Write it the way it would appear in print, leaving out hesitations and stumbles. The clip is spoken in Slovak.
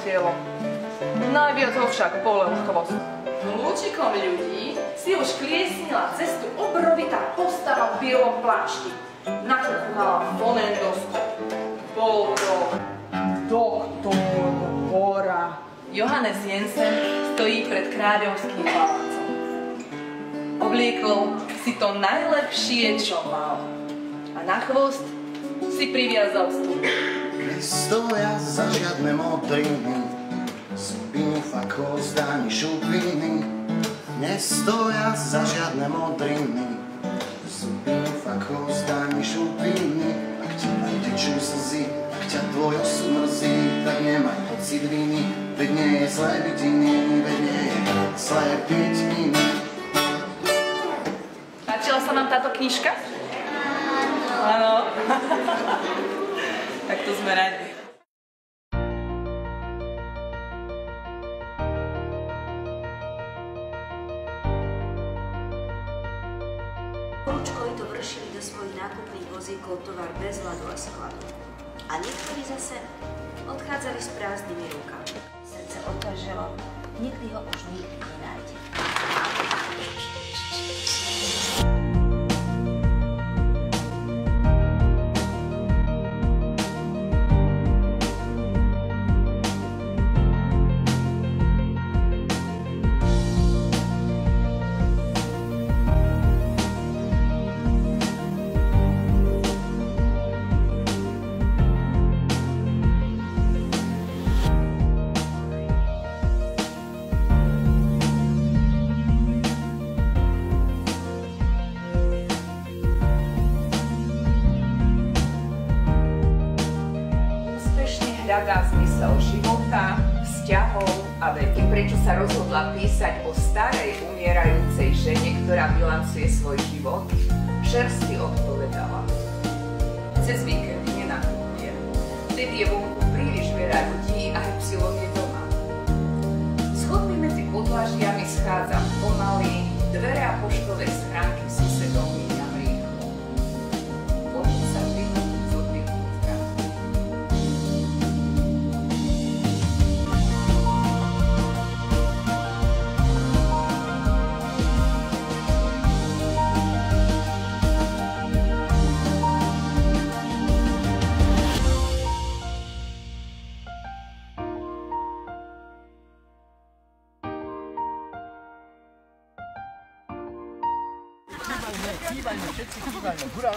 telo. Najviac ho však bolel chvost. Lúčikom ľudí si už kliesnila cestu obrovitá postava v bielom plášti. Na krku mala fonendoskop. Bol to doktor Bora. Johannes Jensen stojí pred kráľovským palácom. Obliekol si to najlepšie, čo mal. A na chvost si priviazal stup. Nestoja za žiadne modriny, spinu fakol zdaní šupiny. Nestoja za žiadne modriny, spinu fakol zdaní šupiny. Ak ti aj tečú slzy, ak ťa tvoj osud mrzí, tak nemaj pocit viny, veď nie je zlé byť iný, veď nie je zlé byť iný. Páčila sa vám táto knižka? Áno. Tak to sme radi. Lúčkovi to vršili do svojich nákupných vozíkov tovar bez hladu a skladu. A niektorí zase odchádzali s prázdnymi rukami. Srdce otaželo, nikdy ho už nikdy nenájde. Hľadá zmysel života, vzťahov a veky, prečo sa rozhodla písať o starej umierajúcej žene, ktorá bilancuje svoj život, čerstvy odpovedala. Cez víkendy nenakupuje. Vtedy je vonku príliš veľa ľudí a Ypsilon je doma. Schodmi medzi podlažiami schádzam pomaly, dvere a poštové schránky susedom míňam rýchlo. Poďme sa vyhnúť z oddychom zrazu. Kývajme, všetci kývajme, hurá!